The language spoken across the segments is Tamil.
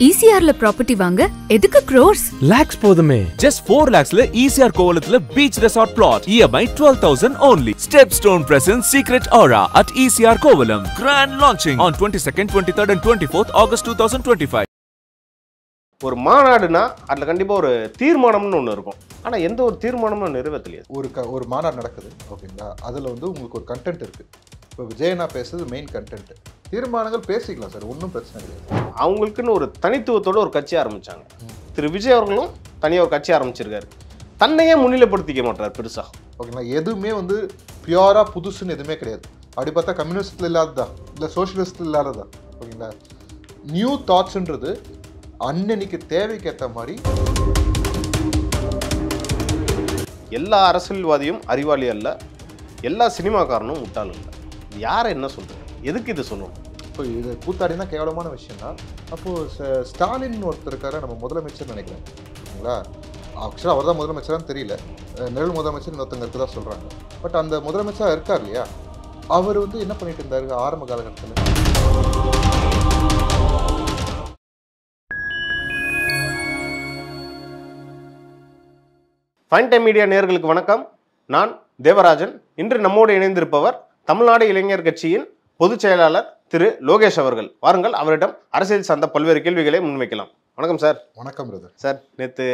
ECRல ப்ராப்பர்ட்டி வாங்க எதுக்கு crores? Lakhs போதுமே. Just 4 lakhsல ECR கோவலத்துல beach resort plot. EMI 12,000 only. Stepstone presents Secret Aura at ECR Kovalam. Grand launching on 22nd, 23rd and 24th August 2025. ஒரு மாநாடுனா அதுல கண்டிப்பா ஒரு தீர்மானம்னு ஒன்று இருக்கும். ஆனா எந்த ஒரு தீர்மானமும் நிறைவேற்றலையே. ஒரு மாநாடு நடக்குது ஓகேங்களா, அதில் வந்து உங்களுக்கு ஒரு கண்டென்ட் இருக்குது. இப்போ விஜயனா பேசுறது மெயின் கண்டென்ட். தீர்மானங்கள் பேசிக்கலாம் சார், ஒன்றும் பிரச்சனை கிடையாது. அவங்களுக்குன்னு ஒரு தனித்துவத்தோட ஒரு கட்சி ஆரம்பிச்சாங்க. திரு விஜய் அவர்களும் தனியாக ஒரு கட்சி ஆரம்பிச்சிருக்காரு. தன்னையே முன்னிலைப்படுத்திக்க மாட்டார் பெருசா. ஓகேங்களா, எதுவுமே வந்து பியூரா புதுசுன்னு எதுவுமே கிடையாது. அப்படி பார்த்தா கம்யூனிஸ்டில் இல்லாததான், இல்லை சோஷியலிஸ்டில் இல்லாததான். ஓகேங்களா, நியூ தாட்ஸ்ன்றது அன்னன்னைக்கு தேவைக்கேற்ற மாதிரி. எல்லா அரசியல்வாதியும் அறிவாளி அல்ல, எல்லா சினிமாக்காரனும் முட்டாள் இல்லை. யாரை என்ன சொல்றது, எதுக்கு இது சொல்லணும்? இப்போ இது கூத்தாடினா கேவலமான விஷயம் தான். அப்போது ஸ்டாலின் ஒருத்தர் இருக்காரு, நம்ம முதலமைச்சர் நினைக்கிறேன். ஓகேங்களா, ஆக்சுவலாக அவர் தான் முதலமைச்சரான்னு தெரியல, நிழல் முதலமைச்சர் இன்னொருத்தங்க இருக்குதான் சொல்கிறாங்க. பட் அந்த முதலமைச்சராக இருக்கார் இல்லையா, அவர் வந்து என்ன பண்ணிட்டு இருந்தாரு ஆரம்ப காலகட்டத்தில்? ஃபைன் டைம் மீடியா நேயர்களுக்கு வணக்கம். நான் தேவராஜன். இன்று நம்மோடு இணைந்திருப்பவர் தமிழ்நாடு இளைஞர் கட்சியின் பொதுச் செயலாளர் திரு லோகேஷ் அவர்கள். வாருங்கள், அவரிடம் அரசியல் சார்ந்த பல்வேறு கேள்விகளை முன்வைக்கலாம். வணக்கம் சார். வணக்கம் பிரதர். சார், நேற்று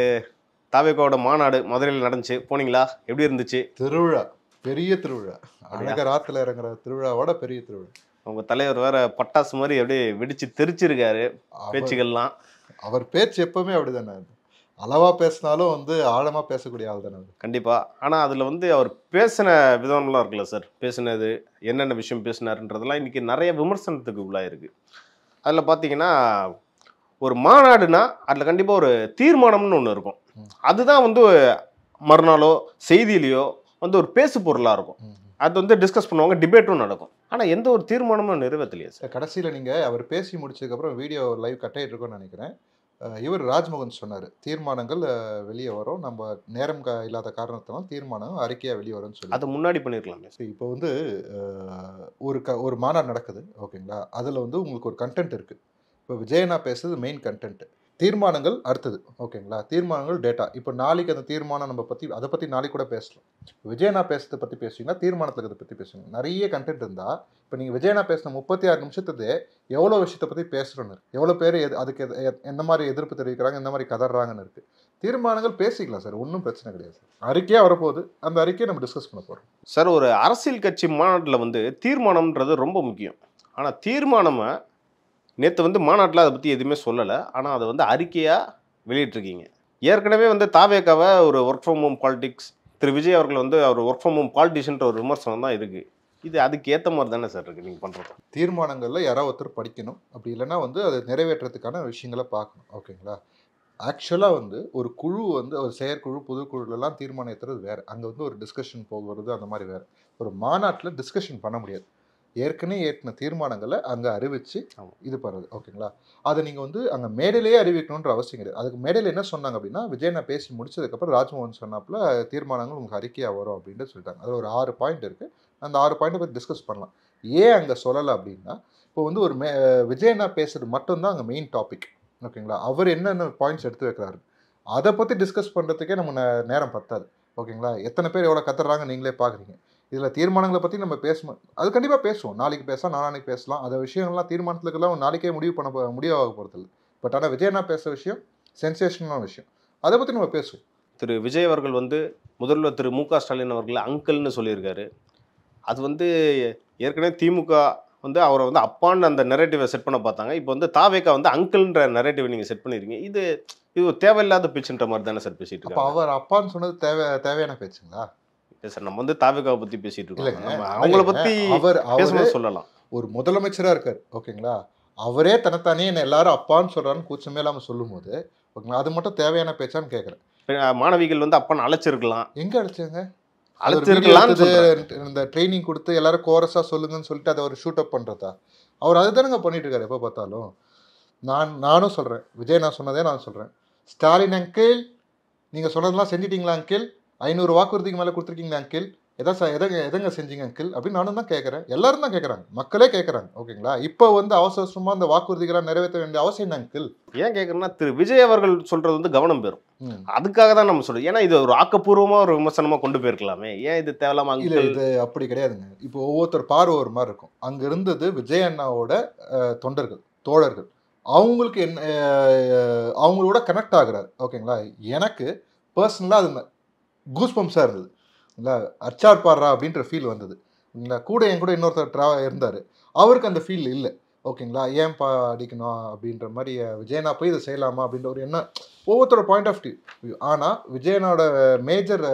தாவேகாவோட மாநாடு மதுரையில் நடந்துச்சு, போனீங்களா? எப்படி இருந்துச்சு? திருவிழா, பெரிய திருவிழா. அழகர் ஆற்றுல இறங்குற திருவிழாவோட பெரிய திருவிழா. உங்க தலைவர் வேற பட்டாசு மாதிரி அப்படியே வெடிச்சு தெரிச்சிருக்காரு பேச்சுகள்லாம். அவர் பேச்சு எப்பவுமே அப்படிதானே, அளவா பேசினாலும் வந்து ஆழமா பேசக்கூடிய ஆள் தானே. கண்டிப்பா. ஆனா அதுல வந்து அவர் பேசின விதம்லாம் இருக்குல்ல சார், பேசினது என்னென்ன விஷயம் பேசினாருன்றதெல்லாம் இன்னைக்கு நிறைய விமர்சனத்துக்கு உள்ளாயிருக்கு. அதுல பாத்தீங்கன்னா ஒரு மாநாடுனா அதுல கண்டிப்பா ஒரு தீர்மானம்னு ஒன்று இருக்கும். அதுதான் வந்து மறுநாளோ செய்தியிலையோ வந்து ஒரு பேசு பொருளா இருக்கும். அது வந்து டிஸ்கஸ் பண்ணுவாங்க, டிபேட்டும் நடக்கும். ஆனா எந்த ஒரு தீர்மானமும் நிறைவேற்றலையே சார். கடைசியில நீங்க அவர் பேசி முடிச்சதுக்கப்புறம் வீடியோ லைவ் கட் ஆகிட்டு இருக்கோன்னு நினைக்கிறேன். இவர் ராஜ்மோகன் சொன்னார், தீர்மானங்கள் வெளியே வரும், நம்ம நேரம் இல்லாத காரணத்தினால தீர்மானம் அறிக்கையாக வெளியே வரும்னு சொல்லி. அது முன்னாடி பண்ணியிருக்கலாமே. இப்போ வந்து ஒரு மாநாடு நடக்குது ஓகேங்களா, அதில் வந்து உங்களுக்கு ஒரு கண்டென்ட் இருக்குது. இப்போ விஜயனா பேசுறது மெயின் கண்டென்ட். தீர்மானங்கள் அடுத்தது ஓகேங்களா, தீர்மானங்கள் டேட்டா. இப்போ நாளைக்கு அந்த தீர்மானம் நம்ம அதை பற்றி நாளைக்கு கூட பேசலாம். விஜயனா பேசுறதை பற்றி பேசுவீங்கன்னா தீர்மானத்தில் அதை பற்றி பேசுவீங்க. நிறைய கண்டென்ட் இருந்தால் இப்போ நீங்கள் விஜயனா பேசின 36 நிமிஷத்துக்கு எவ்வளோ விஷயத்தை பற்றி பேசுகிறோன்னு, எவ்வளோ பேர் அதுக்கு எந்த மாதிரி எதிர்ப்பு தெரிவிக்கிறாங்க, எந்த மாதிரி கதறாங்கன்னு இருக்குது. தீர்மானங்கள் பேசிக்கலாம் சார், ஒன்றும் பிரச்சனை கிடையாது. அறிக்கையாக வரப்போகுது, அந்த அறிக்கையை நம்ம டிஸ்கஸ் பண்ண போகிறோம் சார். ஒரு அரசியல் கட்சி மாநாட்டில் வந்து தீர்மானம்ன்றது ரொம்ப முக்கியம். ஆனால் தீர்மானமை நேற்று வந்து மாநாட்டில் அதை பற்றி எதுவுமே சொல்லலை, ஆனால் அதை வந்து அறிக்கையாக வெளியிட்டிருக்கீங்க. ஏற்கனவே வந்து தாவேகாவை ஒரு ஒர்க் ஃப்ரம் ஹோம் பாலிடிக்ஸ், திரு விஜய் அவர்கள் வந்து அவர் ஒர்க் ஃப்ரம் ஹோம் பாலிட்டிஷியன்ற ஒரு விமர்சனம் தான் இருக்குது. இது அதுக்கு ஏற்ற மாதிரி தானே சார் இருக்குது நீங்கள் பண்ணுறது? தீர்மானங்களில் யாராவது ஒருத்தர் படிக்கணும், அப்படி இல்லைன்னா வந்து அதை நிறைவேற்றுறதுக்கான விஷயங்களை பார்க்கணும் ஓகேங்களா. ஆக்சுவலாக வந்து ஒரு குழு வந்து ஒரு செயற்குழு பொதுக்குழுலாம் தீர்மானம் ஏற்றுறது வேறு, அங்கே வந்து ஒரு டிஸ்கஷன் போகிறது அந்த மாதிரி வேறு. ஒரு மாநாட்டில் டிஸ்கஷன் பண்ண முடியாது. ஏற்கனவே ஏற்றின தீர்மானங்களை அங்கே அறிவித்து இது பண்ணுறது ஓகேங்களா. அதை நீங்கள் வந்து அங்கே மேடையிலேயே அறிவிக்கணுன்ற அவசியம் கிடையாது. அதுக்கு மேடையில் என்ன சொன்னாங்க அப்படின்னா, விஜயனா பேசி முடிச்சதுக்கப்புறம் ராஜ்மோகன் சொன்னாப்புல தீர்மானங்கள் உங்களுக்கு அறிக்கையாக வரும் அப்படின்னு சொல்லிட்டாங்க. அதில் ஒரு 6 பாயிண்ட் இருக்குது. அந்த 6 பாயிண்ட்டை பற்றி டிஸ்கஸ் பண்ணலாம். ஏன் அங்கே சொல்லலை அப்படின்னா, இப்போ வந்து ஒரு விஜயனா பேசுறது மட்டும்தான் அங்கே மெயின் டாபிக் ஓகேங்களா. அவர் என்னென்ன பாயிண்ட்ஸ் எடுத்து வைக்கிறாரு அதை பற்றி டிஸ்கஸ் பண்ணுறதுக்கே நம்ம நேரம் பத்தாது ஓகேங்களா. எத்தனை பேர் எவ்வளோ கத்துறாங்க நீங்களே பார்க்குறீங்க. இதில் தீர்மானங்களை பற்றி நம்ம பேசணும், அது கண்டிப்பாக பேசுவோம். நாளைக்கு பேசலாம், நாளைக்கு பேசலாம். அந்த விஷயங்கள்லாம் தீர்மானத்துக்கெல்லாம் நாளைக்கே முடிவாக போகிறதில்ல. பட் ஆனால் விஜயனா பேசுகிற விஷயம் சென்சேஷனான விஷயம், அதை பற்றி நம்ம பேசுவோம். திரு விஜய் அவர்கள் வந்து முதல்வர் திரு மு.க. ஸ்டாலின் அவர்களை அங்கிள்னு சொல்லியிருக்காரு. அது வந்து ஏற்கனவே திமுக வந்து அவரை வந்து அப்பான்னு அந்த நெரேட்டிவை செட் பண்ண பார்த்தாங்க. இப்போ வந்து தாவேகா வந்து அங்கிள்ன்ற நெரேட்டிவை நீங்கள் செட் பண்ணியிருக்கீங்க. இது ஒரு தேவையில்லாத பேச்சுன்ற மாதிரி தானே சார் பேசிட்டு இருக்கோம். அவர் அப்பான்னு சொன்னது தேவையான பேச்சுங்களா? சார், நம்ம வந்து தாவேகாவை பற்றி பேசிட்டு இருக்கோம், அவங்கள பற்றி அவர் சொல்லலாம். ஒரு முதலமைச்சராக இருக்கார் ஓகேங்களா, அவரே தனத்தானே என்ன எல்லாரும் அப்பான்னு சொல்கிறான்னு கூச்சமே இல்லாமல் சொல்லும் போது ஓகேங்களா, அது மட்டும் தேவையான பேச்சான்னு கேட்குறேன். மாணவிகள் வந்து அப்பான்னு அழைச்சிருக்கலாம். எங்கே அழைச்சாங்க? இந்த ட்ரைனிங் கொடுத்து எல்லாரும் கோரஸாக சொல்லுங்கன்னு சொல்லிட்டு அதை ஒரு ஷூட் அப் பண்ணுறதா? அவர் அதுதானுங்க பண்ணிட்டு இருக்காரு எப்போ பார்த்தாலும். நானும் சொல்கிறேன், விஜய் நான் சொன்னதே நான் சொல்கிறேன். ஸ்டாலின் அங்கிள், நீங்கள் சொன்னதெல்லாம் செஞ்சிட்டிங்களா அங்கிள்? 500 வாக்குறுதிக்கு மேலே கொடுத்துருக்கீங்களா அங்கிள்? எதங்க செஞ்சீங்க அங்கிள் அப்படின்னு நானும் தான் கேட்குறேன், எல்லாரும் தான் கேட்குறாங்க, மக்களே கேட்குறாங்க. ஓகேங்களா, இப்போ வந்து அவசரமாக அந்த வாக்குறுதிகளாக நிறைவேற்ற வேண்டிய அவசியம் என்ன அங்கிள்? ஏன் கேட்குறேன்னா திரு விஜய் அவர்கள் சொல்றது வந்து கவனம் பெறும். அதுக்காக தான் நம்ம சொல்றோம். ஏன்னா இது ஒரு ஆக்கப்பூர்வமாக ஒரு விமர்சனமாக கொண்டு போயிருக்கலாமே, ஏன் இது தேவையில்லாம? இல்லை, இது அப்படி கிடையாதுங்க. இப்போ ஒவ்வொருத்தர் பார்வை ஒரு மாதிரி இருக்கும். அங்கே இருந்தது விஜய் அண்ணாவோட தொண்டர்கள், தோழர்கள், அவங்களுக்கு என்ன அவங்களோட கனெக்ட் ஆகுறாரு. ஓகேங்களா, எனக்கு பர்சனலாக அது கூஸ் பம்ப்ஸாக இருந்தது. இல்லை, அச்சார் பாடுறா அப்படின்ற ஃபீல் வந்தது. இல்லை, கூட என் கூட இன்னொருத்தர் இருந்தார், அவருக்கு அந்த ஃபீல் இல்லை. ஓகேங்களா, ஏன்பா அடிக்கணும் அப்படின்ற மாதிரி, விஜயனா போய் இதை செய்யலாமா அப்படின்ற ஒரு எண்ணம் ஒவ்வொருத்தரோட பாயிண்ட் ஆஃப் வியூ. ஆனால் விஜயனோட மேஜர்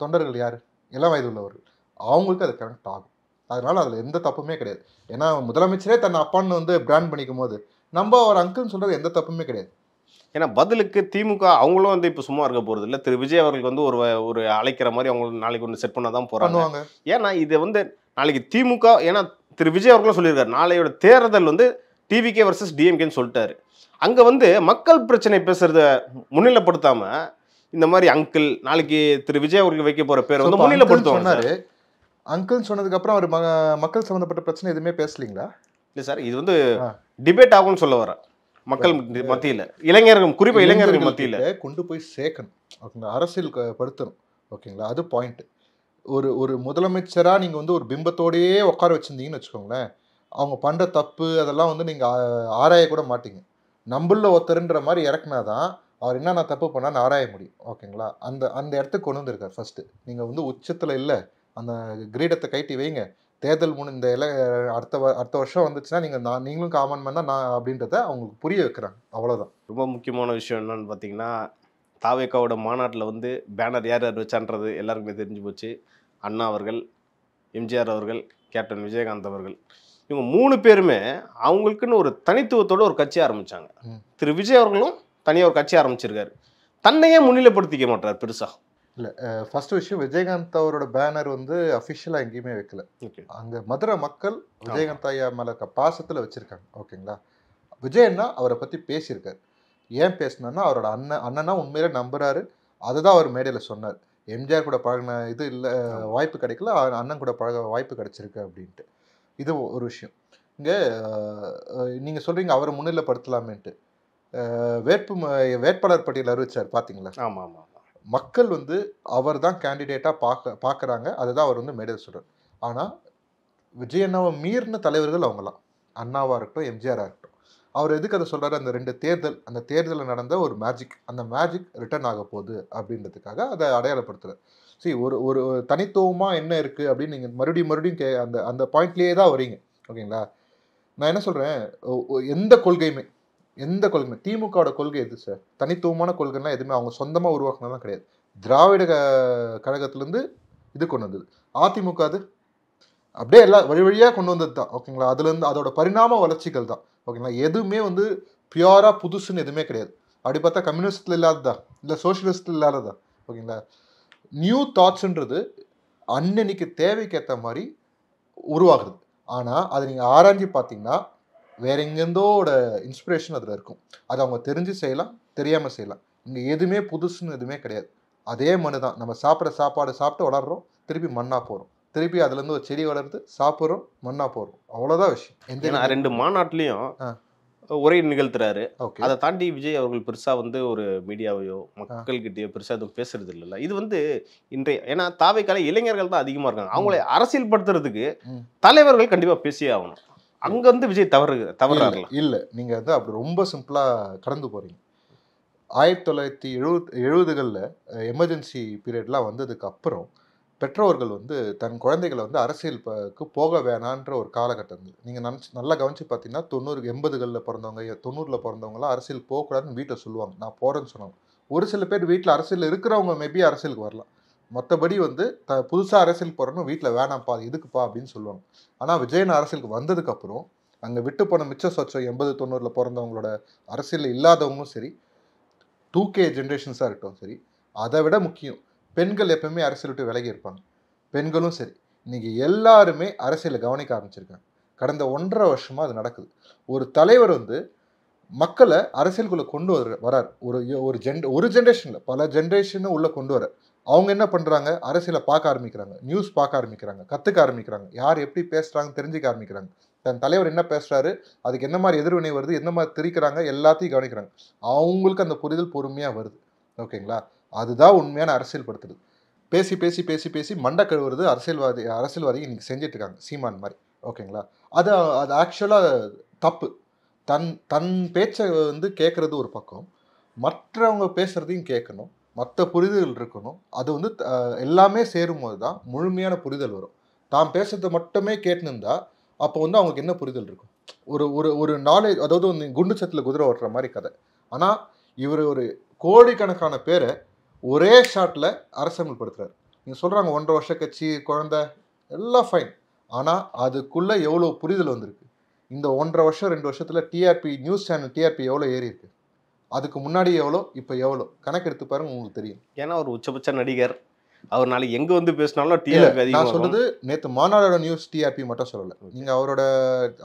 தொண்டர்கள் யார்? இளம் வயது உள்ளவர்கள். அவங்களுக்கு அது கனெக்ட் ஆகும். அதனால் அதில் எந்த தப்புமே கிடையாது. ஏன்னா முதலமைச்சரே தன்னை அப்பான்னு வந்து பிராண்ட் பண்ணிக்கும் போது நம்ம அவர் அங்கிள்னு சொல்கிறது எந்த தப்புமே கிடையாது. ஏன்னா பதிலுக்கு திமுக அவங்களும் வந்து இப்போ சும்மா இருக்க போகிறது இல்லை. திரு விஜய் அவர்களுக்கு வந்து ஒரு அழைக்கிற மாதிரி அவங்க நாளைக்கு ஒன்று செட் பண்ண தான் போகிறாங்க. ஏன்னா இது வந்து நாளைக்கு திமுக, ஏன்னா திரு விஜய் அவர்களும் சொல்லியிருக்காரு, நாளையோட தேர்தல் வந்து டிவிகே வர்சஸ் டிஎம்கேன்னு சொல்லிட்டாரு. அங்கே வந்து மக்கள் பிரச்சனை பேசுறத முன்னிலைப்படுத்தாம இந்த மாதிரி அங்கிள், நாளைக்கு திரு விஜய் அவர்களுக்கு வைக்க போகிற பேர் வந்து முன்னிலைப்படுத்துவாங்க. அங்கிள் சொன்னதுக்கப்புறம் அவர் மக்கள் சம்மந்தப்பட்ட பிரச்சனை எதுவுமே பேசலீங்களா? இல்லை சார், இது வந்து டிபேட் ஆகும்னு சொல்ல வர மக்கள் மத்தியில், இளைஞர்கள், குறிப்பாக இளைஞர்கள் மத்தியில் கொண்டு போய் சேர்க்கணும். ஓகேங்களா, அரசியல் படுத்தணும். ஓகேங்களா, அது பாயிண்ட். ஒரு முதலமைச்சராக நீங்கள் வந்து ஒரு பிம்பத்தோடையே உட்கார வச்சுருந்தீங்கன்னு வச்சுக்கோங்களேன், அவங்க பண்ணுற தப்பு அதெல்லாம் வந்து நீங்கள் ஆராய கூட மாட்டீங்க. நம்மள ஒருத்தருன்ற மாதிரி இறக்குனாதான் அவர் என்னென்ன தப்பு பண்ணான்னு ஆராய முடியும். ஓகேங்களா, அந்த இடத்துக்கு கொண்டு வந்திருக்கார். ஃபஸ்ட்டு நீங்கள் வந்து உச்சத்தில் இல்லை, அந்த கிரீடத்தை கைட்டி வைங்க, தேர்தல் இந்த அடுத்த வருஷம் வந்துச்சுன்னா நீங்களும் காமன் மேன் தான் அப்படின்றத அவங்களுக்கு புரிய வைக்கிறாங்க. அவ்வளோதான். ரொம்ப முக்கியமான விஷயம் என்னன்னு பார்த்தீங்கன்னா, தாவேக்காவோட மாநாட்டில் வந்து பேனர் யார் யார் வச்சான்றது எல்லாருக்குமே தெரிஞ்சு போச்சு. அண்ணா அவர்கள், எம்ஜிஆர் அவர்கள், கேப்டன் விஜயகாந்த் அவர்கள், இவங்க 3 பேருமே அவங்களுக்குன்னு ஒரு தனித்துவத்தோட ஒரு கட்சி ஆரம்பித்தாங்க. திரு விஜய் அவர்களும் தனியாக ஒரு கட்சி ஆரம்பிச்சிருக்காரு. தன்னையே முன்னிலைப்படுத்திக்க மாட்டார் பெருசாக. இல்லை, ஃபர்ஸ்ட் விஷயம், விஜயகாந்த் அவரோட பேனர் வந்து அஃபிஷியலாக எங்கேயுமே வைக்கல. அங்கே மதுரை மக்கள் விஜயகாந்த் ஐயா மேலே பாசத்தில் வச்சுருக்காங்க. ஓகேங்களா, விஜயண்ணா அவரை பற்றி பேசியிருக்காரு. ஏன் பேசினார்னா அவரோட அண்ணனா உண்மையிலே நம்புறாரு. அதை தான் அவர் மேடையில் சொன்னார். எம்ஜிஆர் கூட பழகின இது இல்லை, வாய்ப்பு கிடைக்கல, அண்ணன் கூட பழக வாய்ப்பு கிடைச்சிருக்கு அப்படின்ட்டு. இது ஒரு விஷயம். இங்கே நீங்கள் சொல்கிறீங்க அவரை முன்னிலைப்படுத்தலாமேன்ட்டு. வேட்பாளர் பட்டியல் அறிவிச்சார் பார்த்தீங்களா? ஆமாம் ஆமாம். மக்கள் வந்து அவர் தான் கேண்டிடேட்டாக பார்க்குறாங்க. அதுதான் அவர் வந்து மேடையில் சொல்கிறார். ஆனால் விஜயண்ணாவை மீறின தலைவர்கள் அவங்களாம், அண்ணாவாக இருக்கட்டும், எம்ஜிஆராக இருக்கட்டும். அவர் எதுக்கு அதை சொல்கிறாரு? அந்த 2 தேர்தல், அந்த தேர்தலில் நடந்த ஒரு மேஜிக், அந்த மேஜிக் ரிட்டர்ன் ஆக போகுது அப்படின்றதுக்காக அதை அடையாளப்படுத்துகிறார். சரி, ஒரு தனித்துவமாக என்ன இருக்குது அப்படின்னு நீங்கள் மறுபடியும் அந்த பாயிண்ட்லேயே தான் வரீங்க. ஓகேங்களா, நான் என்ன சொல்கிறேன், எந்த கொள்கையுமே திமுகவோட கொள்கை எது சார்? தனித்துவமான கொள்கைலாம் எதுவுமே அவங்க சொந்தமாக உருவாக்குனதான் கிடையாது. திராவிட கழகத்திலேருந்து இது கொண்டு வந்தது. அதிமுக அது அப்படியே எல்லா வழியாக கொண்டு வந்தது தான். ஓகேங்களா, அதுலேருந்து அதோட பரிணாம வளர்ச்சிகள் தான். ஓகேங்களா, எதுவுமே வந்து பியூராக புதுசுன்னு எதுவுமே கிடையாது. அப்படி பார்த்தா கம்யூனிஸ்டில் இல்லாததா, இல்லை சோஷியலிஸ்டில் இல்லாததா? ஓகேங்களா, நியூ தாட்ஸுன்றது அன்னன்னைக்கு தேவைக்கேற்ற மாதிரி உருவாகுது. ஆனால் அதை நீங்கள் ஆராய்ச்சி பார்த்தீங்கன்னா வேற எங்கேருந்தோட இன்ஸ்பிரேஷன் அதில் இருக்கும். அதை அவங்க தெரிஞ்சு செய்யலாம், தெரியாமல் செய்யலாம். இங்கே எதுவுமே புதுசுன்னு எதுவுமே கிடையாது. அதே மண்ணு தான். நம்ம சாப்பிட்ற சாப்பாடு சாப்பிட்டு வளர்கிறோம், திருப்பி மண்ணாக போகிறோம், திருப்பி அதுலேருந்து ஒரு செடி வளருது, சாப்பிட்றோம், மண்ணாக போகிறோம். அவ்வளோதான் விஷயம். எந்த 2 மாநாட்டிலையும் உரை நிகழ்த்துறாரு. அதை தாண்டி விஜய் அவர்கள் பெருசா வந்து ஒரு மீடியாவையோ மக்கள்கிட்டயோ பெருசா எதுவும் பேசுறது இல்லைல்ல. இது வந்து இன்றைய, ஏன்னா தாவேக்கால இளைஞர்கள் தான் அதிகமா இருக்காங்க. அவங்களை அரசியல் படுத்துறதுக்கு தலைவர்கள் கண்டிப்பா பேசியே ஆகணும். அங்க வந்து விஜய் தவறாரு இல்ல. நீங்க வந்து அப்படி ரொம்ப சிம்பிளா கடந்து போறீங்க. 1970களில் எமர்ஜென்சி பீரியட்லாம் வந்ததுக்கு அப்புறம் பெற்றோர்கள் வந்து தன் குழந்தைகளை வந்து அரசியலுக்கு போக வேணான்ற ஒரு காலகட்டம் இருந்தது. நீங்கள் நல்லா கவனிச்சு பார்த்தீங்கன்னா 80களில் பிறந்தவங்க, 90ல் பிறந்தவங்களாம் அரசியல் போகக்கூடாதுன்னு வீட்டில் சொல்லுவாங்க. நான் போகிறேன்னு சொன்னாங்க. ஒரு சில பேர் வீட்டில் அரசியல் இருக்கிறவங்க மேபி அரசியலுக்கு வரலாம். மற்றபடி வந்து புதுசாக அரசியல் போகிறோன்னு வீட்டில் வேணாம்ப்பா, இதுக்குப்பா அப்படின்னு சொல்லுவாங்க. ஆனால் விஜயன் அரசியலுக்கு வந்ததுக்கப்புறம் அங்கே விட்டு போன மிச்ச சொச்சம் 80, 90ல் பிறந்தவங்களோட அரசியல் இல்லாதவங்களும் சரி, 2K ஜென்ரேஷன்ஸாக இருக்கட்டும் சரி, அதை விட முக்கியம் பெண்கள் எப்பவுமே அரசியல் விட்டு விலகி இருப்பாங்க. பெண்களும் சரி, இன்னைக்கு எல்லாருமே அரசியலை கவனிக்க ஆரம்பிச்சிருக்காங்க. கடந்த 1.5 வருஷமாக அது நடக்குது. ஒரு தலைவர் வந்து மக்களை அரசியலுக்குள்ளே கொண்டு வரார். ஒரு ஜென்ரேஷனில் பல ஜென்ரேஷனை உள்ளே கொண்டு வர அவங்க என்ன பண்ணுறாங்க, அரசியலை பார்க்க ஆரம்பிக்கிறாங்க, நியூஸ் பார்க்க ஆரம்பிக்கிறாங்க, கற்றுக்க ஆரம்பிக்கிறாங்க, யார் எப்படி பேசுகிறாங்க தெரிஞ்சுக்க ஆரம்பிக்கிறாங்க, தன் தலைவர் என்ன பேசுகிறாரு, அதுக்கு என்ன மாதிரி எதிர்வினை வருது, என்ன மாதிரி திரிக்கிறாங்க, எல்லாத்தையும் கவனிக்கிறாங்க. அவங்களுக்கு அந்த புரிதல் பொறுமையாக வருது. ஓகேங்களா, அதுதான் உண்மையான அரசியல் படுத்துறது. பேசி பேசி பேசி பேசி மண்டை கழுவுறது அரசியல்வாதிகள் இன்னைக்கு செஞ்சுட்டு இருக்காங்க, சீமான் மாதிரி. ஓகேங்களா, அது அது ஆக்சுவலாக தப்பு. தன் பேச்சை கேட்குறது ஒரு பக்கம், மற்றவங்க பேசுகிறதையும் கேட்கணும், மற்ற புரிதல் இருக்கணும். அது எல்லாமே சேரும்போது தான் முழுமையான புரிதல் வரும். தான் பேசுறதை மட்டுமே கேட்டுனுந்தா அப்போ அவங்களுக்கு என்ன புரிதல் இருக்கும்? ஒரு ஒரு ஒரு நாலேஜ், அதாவது குண்டு சத்தில் குதிரை ஓட்டுற மாதிரி கதை. ஆனால் இவர் ஒரு கோடிக்கணக்கான பேரை ஒரே ஷாட்டில் அரசியல்படுத்துறாரு. நீங்கள் சொல்கிறாங்க 1.5 வருஷ கட்சி, குழந்தை, எல்லாம் ஃபைன். ஆனால் அதுக்குள்ளே எவ்வளோ புரிதல் வந்திருக்கு. இந்த 1.5 வருஷம் 2 வருஷத்தில் டிஆர்பி, நியூஸ் சேனல் டிஆர்பி எவ்வளோ ஏறி இருக்கு, அதுக்கு முன்னாடி எவ்வளோ, இப்போ எவ்வளோ, கணக்கு எடுத்து பாருங்க, உங்களுக்கு தெரியும். ஏன்னா ஒரு உச்சபட்ச நடிகர், அவர் நாளைக்கு எங்கே பேசினாலும் டிஆர்பி அதிகம். நான் சொல்றது நேற்று மாநாடோட நியூஸ் டிஆர்பி மட்டும் சொல்லலை. நீங்கள்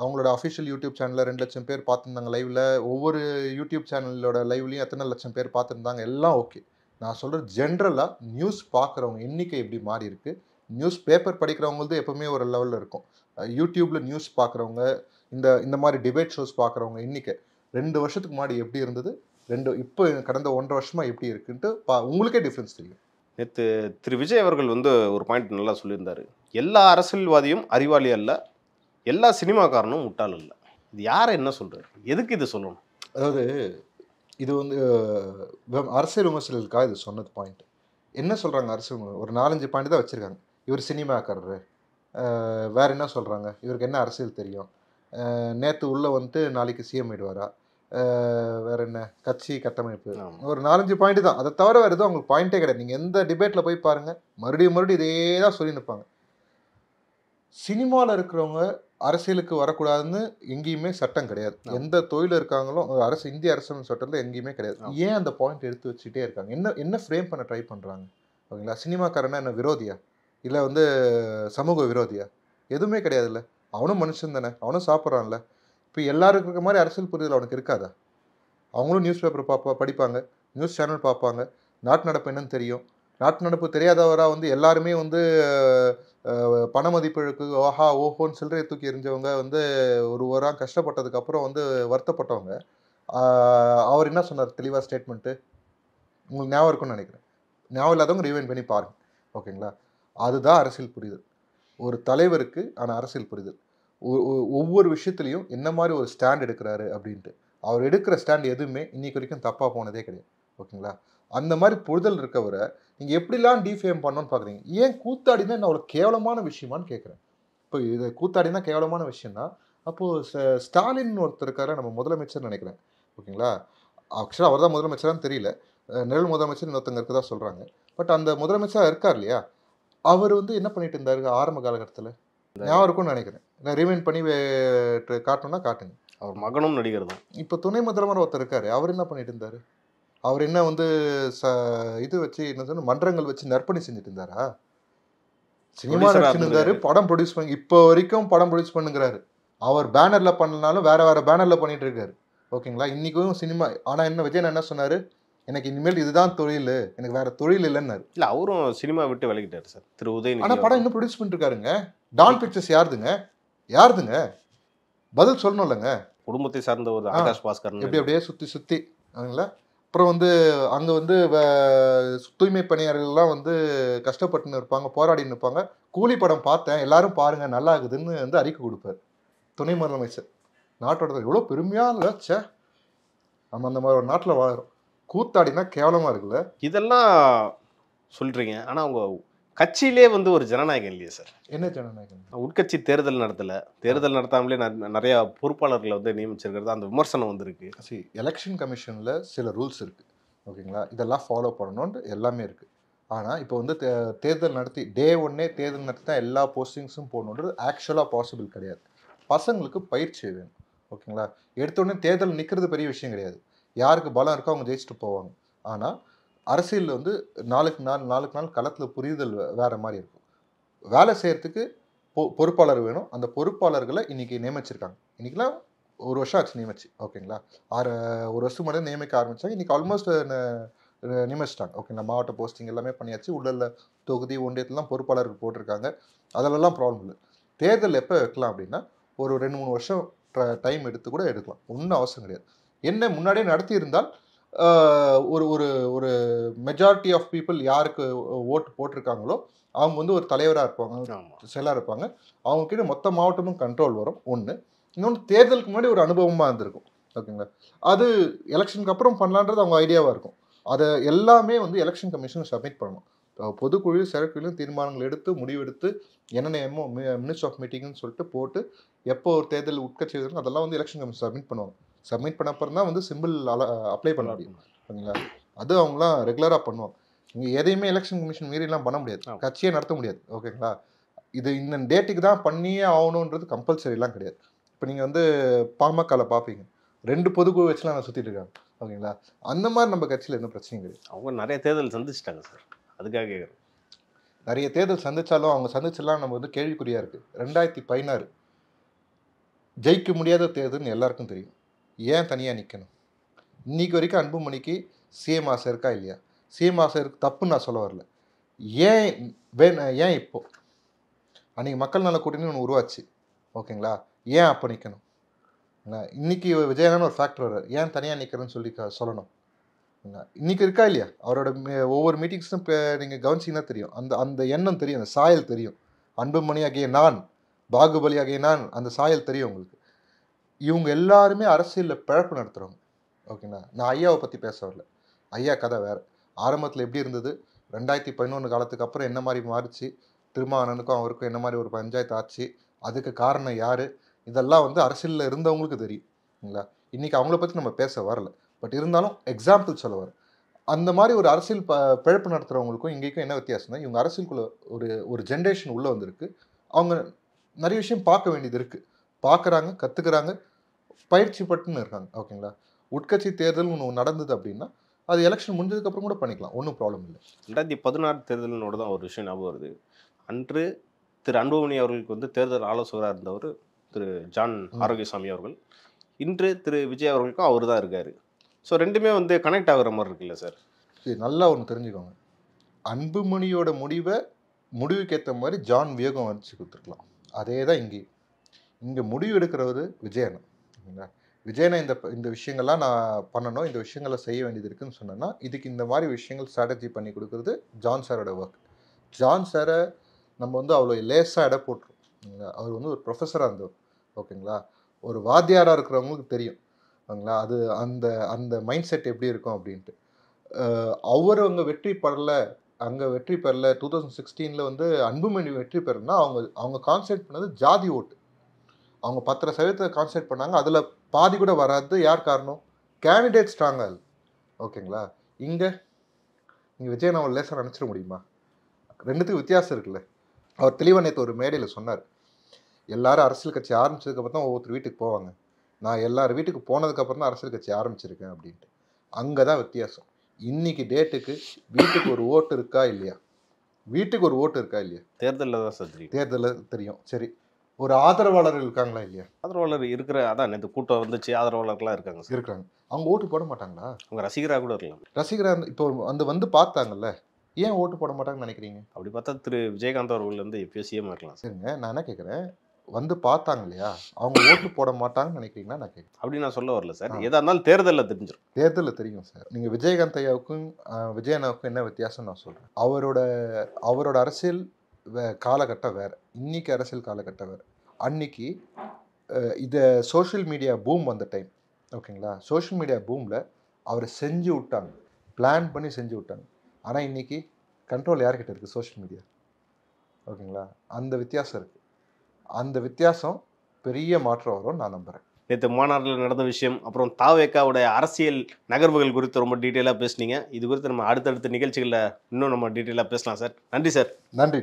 அவங்களோட அஃபிஷியல் யூடியூப் சேனலில் 2 லட்சம் பேர் பார்த்துருந்தாங்க லைவ்ல. ஒவ்வொரு யூடியூப் சேனலோட லைவ்லையும் எத்தனை லட்சம் பேர் பார்த்துருந்தாங்க, எல்லாம் ஓகே. நான் சொல்கிறது ஜென்ரலாக நியூஸ் பார்க்குறவங்க எண்ணிக்கை எப்படி மாறி இருக்கு. நியூஸ் பேப்பர் படிக்கிறவங்களது எப்பவுமே ஒரு லெவலில் இருக்கும். யூடியூப்பில் நியூஸ் பார்க்குறவங்க, இந்த மாதிரி டிபேட் ஷோஸ் பார்க்குறவங்க எண்ணிக்கை 2 வருஷத்துக்கு முன்னாடி எப்படி இருந்தது, இப்போ கடந்த 1.5 வருஷமாக எப்படி இருக்குன்ட்டு உங்களுக்கே டிஃப்ரென்ஸ் தெரியும். நேற்று திரு விஜய் அவர்கள் ஒரு பாயிண்ட் நல்லா சொல்லியிருந்தாரு. எல்லா அரசியல்வாதியும் அறிவாளி அல்ல, எல்லா சினிமாக்காரனும் முட்டாள் அல்ல. இது யாரை என்ன சொல்கிறார், எதுக்கு இது சொல்லணும்? அதாவது இது அரசியல் விமர்சகர்களுக்காக இது சொன்னது பாயிண்ட். என்ன சொல்கிறாங்க, அரசியல் ஒரு 4-5 பாயிண்ட் தான் வச்சுருக்காங்க. இவர் சினிமாக்காரரு, வேற என்ன சொல்கிறாங்க, இவருக்கு என்ன அரசியல் தெரியும், நேற்று உள்ள நாளைக்கு சிஎம் ஆயிடுவாரா, வேற என்ன கட்சி கட்டமைப்பு, ஒரு 4-5 பாயிண்ட் தான். அதை தவிர வேறு எதுவும் அவங்களுக்கு பாயிண்டே கிடையாது. நீங்கள் எந்த டிபேட்டில் போய் பாருங்கள், மறுபடியும் இதே தான் சொல்லி நிற்பாங்க. சினிமாவில் இருக்கிறவங்க அரசியலுக்கு வரக்கூடாதுன்னு எங்கேயுமே சட்டம் கிடையாது. எந்த தொழில் இருக்காங்களோ இந்திய அரசியல் சட்டத்தில் எங்கேயுமே கிடையாது. ஏன் அந்த பாயிண்ட் எடுத்து வச்சுட்டே இருக்காங்க? என்ன ஃப்ரேம் பண்ண ட்ரை பண்ணுறாங்க? ஓகேங்களா, சினிமாக்காரனா என்ன விரோதியா, இல்லை சமூக விரோதியா? எதுவுமே கிடையாதுல்ல. அவனும் மனுஷன் தானே, அவனும் சாப்பிட்றான்ல. இப்போ எல்லாருக்கும் இருக்க மாதிரி அரசியல் புரிதல் அவனுக்கு இருக்காதா? அவங்களும் நியூஸ் பேப்பர் படிப்பாங்க, நியூஸ் சேனல் பார்ப்பாங்க, நாட்டு நடப்பு என்னன்னு தெரியும். நாட்டு நடப்பு தெரியாதவராக எல்லாருமே பண மதிப்பிழக்கு ஓஹோன்னு சில்லறையை தூக்கி எறிஞ்சவங்க ஒரு வாரம் கஷ்டப்பட்டதுக்கப்புறம் வருத்தப்பட்டவங்க. அவர் என்ன சொன்னார் தெளிவாக ஸ்டேட்மெண்ட்டு, உங்களுக்கு ஞாபகம் இருக்குன்னு நினைக்கிறேன். ஞாபகம் இல்லாதவங்க ரிவைண்ட் பண்ணி பாருங்கள். ஓகேங்களா, அதுதான் அரசியல் புரிதல். ஒரு தலைவருக்கு ஆன அரசியல் புரிதல். ஒவ்வொரு விஷயத்துலையும் என்ன மாதிரி ஒரு ஸ்டாண்ட் எடுக்கிறாரு அப்படின்ட்டு. அவர் எடுக்கிற ஸ்டாண்ட் எதுவுமே இன்னைக்கு வரைக்கும் தப்பாக போனதே கிடையாது. ஓகேங்களா, அந்த மாதிரி புரிதல் இருக்கவரை நீங்கள் எப்படிலாம் டிஃபேம் பண்ணணும்னு பார்க்குறீங்க. ஏன் கூத்தாடினா என்ன அவ்வளோ கேவலமான விஷயமானு கேட்குறேன். இப்போ இது கூத்தாடினா கேவலமான விஷயம்னா, அப்போது ஸ்டாலின் ஒருத்தர் இருக்காரு, நம்ம முதலமைச்சர் நினைக்கிறேன். ஓகேங்களா, ஆக்சுவலாக அவர் தான் முதலமைச்சரான்னு தெரியல, நிழல் முதலமைச்சர் இன்னொருத்தங்க இருக்கதா சொல்கிறாங்க. பட் அந்த முதலமைச்சராக இருக்கார் இல்லையா, அவர் என்ன பண்ணிட்டு இருந்தாரு ஆரம்ப காலகட்டத்தில்? ஞாபகம் இருக்கும்னு நினைக்கிறேன். நான் ரிமைண்ட் பண்ணி காட்டணும்னா காட்டுங்க. அவர் மகனும் நடிகர் தான். இப்போ துணை முதல்வர் ஒருத்தர் இருக்காரு, அவர் என்ன பண்ணிட்டு இருந்தாரு? அவர் என்ன இது வச்சு என்ன சொன்ன மன்றங்கள் வச்சு நற்பணி செஞ்சுட்டு இருந்தாரா? சினிமா நடிச்சுட்டு இருந்தாரு, படம் ப்ரொடியூஸ் பண்ணி, இப்போ வரைக்கும் படம் ப்ரொடியூஸ் பண்ணுங்கிறாரு. அவர் பேனர்ல பண்ணனாலும் வேற பேனர்ல பண்ணிட்டு இருக்காரு. ஓகேங்களா, இன்னைக்கும் சினிமா. ஆனா என்ன விஜயன் என்ன சொன்னாரு, எனக்கு இனிமேல் இதுதான் தொழில், எனக்கு வேற தொழில் இல்லைன்னாரு. இல்லை, அவரும் சினிமா விட்டு விலகிட்டாரு சார் திரு உதயநிதி. ஆனால் படம் இன்னும் ப்ரொடியூஸ் பண்ணிட்டு இருக்காருங்க. டான் பிக்சர்ஸ் யாருதுங்க பதில் சொல்லணும் இல்லைங்க. குடும்பத்தை சார்ந்த ஒரு ஆகாஷ் பாஸ்கர் அப்படியே சுற்றி அதுங்களா. அப்புறம் அங்கே தூய்மை பணியாளர்கள்லாம் கஷ்டப்பட்டுன்னு இருப்பாங்க, போராடின்னு இருப்பாங்க. கூலி படம் பார்த்தேன், எல்லாரும் பாருங்க நல்லா இருக்குதுன்னு அறிக்கை கொடுப்பார் துணை முதலமைச்சர். நாட்டோட எவ்வளோ பெருமையாக இல்லை, சே நம்ம அந்த மாதிரி ஒரு நாட்டில் வாழறோம். கூத்தாடினா கேவலமாக இருக்குல்ல. இதெல்லாம் சொல்கிறீங்க, ஆனால் அவங்க கட்சியிலே ஒரு ஜனநாயகம் இல்லையே சார். என்ன ஜனநாயகம்? உட்கட்சி தேர்தல் நடத்தாமலே நிறைய பொறுப்பாளர்களை நியமிச்சிருக்கிறது அந்த விமர்சனம் வந்திருக்கு. எலெக்ஷன் கமிஷனில் சில ரூல்ஸ் இருக்குது. ஓகேங்களா, இதெல்லாம் ஃபாலோ பண்ணணுன்ட்டு எல்லாமே இருக்குது. ஆனால் இப்போ தேர்தல் நடத்தி டே 1 தேர்தல் நடத்தி தான் எல்லா போஸ்டிங்ஸும் போகணுன்றது ஆக்சுவலாக பாசிபிள் கிடையாது. பசங்களுக்கு பயிற்சி வேணும். ஓகேங்களா, எடுத்தோடனே தேர்தல் நிற்கிறது பெரிய விஷயம் கிடையாது. யாருக்கு பலம் இருக்கோ அவங்க ஜெயிச்சுட்டு போவாங்க. ஆனால் அரசியல் நாளுக்கு நாள் களத்தில் புரிதல் வேறு மாதிரி இருக்கும். வேலை செய்கிறதுக்கு பொறுப்பாளர் வேணும். அந்த பொறுப்பாளர்களை இன்றைக்கி நியமிச்சிருக்காங்க. இன்றைக்கெலாம் 1 வருஷம் ஆச்சு நியமிச்சு, ஓகேங்களா. ஒரு வருஷத்துக்கு முன்னாடி நியமிக்க ஆரம்பித்தாங்க. இன்றைக்கி ஆல்மோஸ்ட் நியமிச்சிட்டாங்க, ஓகேங்களா. மாவட்ட போஸ்டிங் எல்லாமே பண்ணியாச்சு. உள்ள தொகுதி ஒன்றியத்துலாம் பொறுப்பாளர்கள் போட்டிருக்காங்க. அதிலெல்லாம் ப்ராப்ளம் இல்லை. தேர்தல் எப்போ வைக்கலாம் அப்படின்னா ஒரு 2-3 வருஷம் டைம் எடுத்து கூட எடுக்கலாம், ஒன்றும் அவசியம் கிடையாது. என்ன முன்னாடியே நடத்தி இருந்தால் ஒரு ஒரு ஒரு மெஜாரிட்டி ஆஃப் பீப்புள் யாருக்கு ஓட்டு போட்டிருக்காங்களோ அவங்க வந்து ஒரு தலைவராக இருப்பாங்க, செயலாக இருப்பாங்க. அவங்கக்கிட்ட மொத்த மாவட்டமும் கண்ட்ரோல் வரும். ஒன்று. இன்னொன்று, தேர்தலுக்கு முன்னாடி ஒரு அனுபவமாக இருந்திருக்கும், ஓகேங்களா. அது எலெக்ஷனுக்கு அப்புறம் பண்ணலான்றது அவங்க ஐடியாவாக இருக்கும். அதை எல்லாமே வந்து எலெக்ஷன் கமிஷன் சப்மிட் பண்ணணும். பொதுக்குழு செயற்குழுவும் தீர்மானங்கள் எடுத்து முடிவெடுத்து என்னென்ன மினிட்ஸ் ஆஃப் மீட்டிங்னு சொல்லிட்டு போட்டு எப்போ ஒரு தேர்தல் உட்கட்சி எழுதணும் அதெல்லாம் வந்து எலெக்ஷன் கமிஷன் சப்மிட் பண்ணுவாங்க. சப்மிட் பண்ண அப்புறம் தான் வந்து சிம்பிள் அப்ளை பண்ண முடியும், ஓகேங்களா. அது அவங்களாம் ரெகுலராக பண்ணுவாங்க. இங்கே எதையுமே எலெக்ஷன் கமிஷன் மீறிலாம் பண்ண முடியாது, கட்சியே நடத்த முடியாது, ஓகேங்களா. இது இந்த டேட்டுக்கு தான் பண்ணியே ஆகணுன்றது கம்பல்சரிலாம் கிடையாது. இப்போ நீங்கள் வந்து பாமகவில் பார்ப்பீங்க, 2 பொதுக்குழு வச்சுலாம் நான் சுற்றிட்டு இருக்காங்க, ஓகேங்களா. அந்த மாதிரி நம்ம கட்சியில் எந்த பிரச்சனையும் கிடையாது. அவங்க நிறைய தேர்தல் சந்திச்சிட்டாங்க சார், அதுக்காக கேட்குறேன். நிறைய தேர்தல் சந்திச்சாலும் அவங்க சந்திச்செல்லாம் நம்ம வந்து கேள்விக்குறியாக இருக்குது. 2016 ஜெயிக்க முடியாத தேர்தல்னு எல்லாருக்கும் தெரியும். ஏன் தனியாக நிற்கணும்? இன்றைக்கி வரைக்கும் அன்புமணிக்கு சிஎம் ஆசை இருக்கா இல்லையா? சிஎம் ஆசை இருக்கு, தப்புன்னு நான் சொல்ல வரல. ஏன் இப்போ அன்றைக்கி மக்கள் நல கூட்டணி ஒன்று உருவாச்சு, ஓகேங்களா. ஏன் அப்போ நிற்கணும்? இன்றைக்கி விஜயகாந்த் ஒரு ஃபேக்டர் வர்றார், ஏன் தனியாக நிற்கிறேன்னு சொல்லி சொல்லணும். இன்றைக்கி இருக்கா இல்லையா? அவரோட ஒவ்வொரு மீட்டிங்ஸும் நீங்கள் கவனிச்சிங்கன்னா தெரியும், அந்த எண்ணம் தெரியும், அந்த சாயல் தெரியும். அன்புமணி ஆகிய நான், பாகுபலி ஆகிய நான், அந்த சாயல் தெரியும் உங்களுக்கு. இவங்க எல்லாருமே அரசியலில் பிழப்பு நடத்துகிறவங்க, ஓகேங்களா. நான் ஐயாவை பற்றி பேச வரல, ஐயா கதை வேறு. ஆரம்பத்தில் எப்படி இருந்தது, 2011 காலத்துக்கு அப்புறம் என்ன மாதிரி மாறிச்சு, திருமாவளவனுக்கும் அவருக்கும் என்ன மாதிரி ஒரு பஞ்சாயத்து ஆச்சு, அதுக்கு காரணம் யார், இதெல்லாம் வந்து அரசியலில் இருந்தவங்களுக்கு தெரியும், இல்லைங்களா. இன்றைக்கி அவங்கள பற்றி நம்ம பேச வரல. பட் இருந்தாலும் எக்ஸாம்பிள் சொல்ல வர, அந்த மாதிரி ஒரு அரசியல் பிழப்பு நடத்துகிறவங்களுக்கும் இங்கேக்கும் என்ன வித்தியாசம்னா, இவங்க அரசியலுக்குள்ள ஒரு ஜென்ரேஷன் உள்ளே வந்திருக்கு. அவங்க நிறைய விஷயம் பார்க்க வேண்டியது இருக்குது, பார்க்குறாங்க, கற்றுக்குறாங்க, பயிற்சி பட்டுன்னு இருக்காங்க, ஓகேங்களா. உட்கட்சி தேர்தல் ஒன்று நடந்தது அப்படின்னா அது எலெக்ஷன் முடிஞ்சதுக்கப்புறம் கூட பண்ணிக்கலாம், ஒன்றும் ப்ராப்ளம் இல்லை. 2016 தேர்தலினோட தான் ஒரு விஷயம் ஞாபகம் வருது. அன்று திரு அன்புமணி அவர்களுக்கு வந்து தேர்தல் ஆலோசகராக இருந்தவர் திரு ஜான் ஆரோக்கியசாமி அவர்கள். இன்று திரு விஜய் அவர்களுக்கும் அவர் தான் இருக்கார். ஸோ ரெண்டுமே வந்து கனெக்ட் ஆகுற மாதிரி இருக்குல்ல சார்? சரி, நல்லா ஒன்று தெரிஞ்சுக்கோங்க. அன்புமணியோட முடிவுக்கு ஏற்ற மாதிரி ஜான் வியோகம் வச்சு கொடுத்துருக்கலாம். அதே தான் இங்கே முடிவு எடுக்கிறவர் விஜயன், ஓகேங்களா. விஜயனை இந்த விஷயங்கள்லாம் நான் பண்ணணும், இந்த விஷயங்களை செய்ய வேண்டியது இருக்குதுன்னு சொன்னேன்னா இதுக்கு இந்த மாதிரி விஷயங்கள் ஸ்ட்ராட்டஜி பண்ணி கொடுக்குறது ஜான் சாரோட ஒர்க். ஜான் சாரை நம்ம வந்து அவ்வளோ லேஸாக இட போட்டுரும். அவர் வந்து ஒரு ப்ரொஃபஸராக இருந்தவர், ஓகேங்களா. ஒரு வாத்தியாராக இருக்கிறவங்களுக்கு தெரியும், ஓகேங்களா. அது அந்த மைண்ட் செட் எப்படி இருக்கும் அப்படின்ட்டு. அவர் அங்கே வெற்றி பெறல 2016 வந்து அன்புமணி வெற்றி பெறனா அவங்க கான்சென்ட்ரேட் பண்ணது ஜாதி ஓட்டு. அவங்க 10% கான்சென்ட்ரேட் பண்ணாங்க, அதில் பாதி கூட வராது. யார் காரணம்? கேண்டிடேட் ஸ்ட்ராங்காக இல்லை, ஓகேங்களா. இங்கே விஜய் நம்ம லேசாக நினச்சிட முடியுமா? ரெண்டுத்துக்கு வித்தியாசம் இருக்குல்ல. அவர் தெளிவாக நேற்று ஒரு மேடையில் சொன்னார், எல்லாரும் அரசியல் கட்சி ஆரம்பிச்சதுக்கப்புறம் தான் ஒவ்வொருத்தர் வீட்டுக்கு போவாங்க, நான் எல்லார் வீட்டுக்கு போனதுக்கப்புறம் தான் அரசியல் கட்சி ஆரம்பிச்சிருக்கேன் அப்படின்ட்டு. அங்கே தான் வித்தியாசம். இன்றைக்கி டேட்டுக்கு வீட்டுக்கு ஒரு ஓட்டு இருக்கா இல்லையா? தேர்தலில் தான் சார் தெரியும். தேர்தலில் தெரியும். சரி, ஒரு ஆதரவாளர்கள் இருக்காங்களா இல்லையா? ஆதரவாளர் இருக்கிற, அதான் நேற்று கூட்டம் வந்துச்சு, ஆதரவாளர்களாக இருக்காங்க சார். இருக்காங்க. அவங்க ஓட்டு போட மாட்டாங்களா? அவங்க ரசிகராக கூட இருக்கலாம். ரசிகராக இப்போ வந்து பார்த்தாங்கல்ல, ஏன் ஓட்டு போட மாட்டாங்கன்னு நினைக்கிறீங்க? அப்படி பார்த்தா திரு விஜயகாந்த் அவர்கள் வந்து எப்பயோ சிஎம் இருக்கலாம். சரிங்க, நான் என்ன கேட்குறேன், வந்து பார்த்தாங்க இல்லையா, அவங்க ஓட்டு போட மாட்டாங்கன்னு நினைக்கிறீங்கன்னா நான் கேட்குறேன். அப்படி நான் சொல்ல வரல சார், எதாக இருந்தாலும் தேர்தலில் தெரிஞ்சிடும். தேர்தலில் தெரியும் சார். நீங்கள் விஜயகாந்த் ஐயாவுக்கும் விஜயனாவுக்கும் என்ன வித்தியாசம் நான் சொல்கிறேன். அவரோட அரசியல் காலகட்டம் வேறு, இன்னைக்கு அரசியல் காலகட்டம் வேறு. அன்னைக்கு இதை சோஷியல் மீடியா பூம் வந்த டைம், ஓகேங்களா. சோஷியல் மீடியா பூமில் அவரை செஞ்சு விட்டாங்க, பிளான் பண்ணி செஞ்சு விட்டாங்க. ஆனால் இன்றைக்கி கண்ட்ரோல் யார்கிட்ட இருக்குது? சோஷியல் மீடியா, ஓகேங்களா. அந்த வித்தியாசம் இருக்குது. அந்த வித்தியாசம் பெரிய மாற்றம் வரும் நான் நம்புகிறேன். நேற்று மாநாட்டில் நடந்த விஷயம், அப்புறம் தாவேக்காவுடைய அரசியல் நகர்வுகள் குறித்து ரொம்ப டீட்டெயிலாக பேசுனீங்க. இது குறித்து நம்ம அடுத்தடுத்த நிகழ்ச்சிகளில் இன்னும் நம்ம டீட்டெயிலாக பேசலாம் சார். நன்றி சார். நன்றி.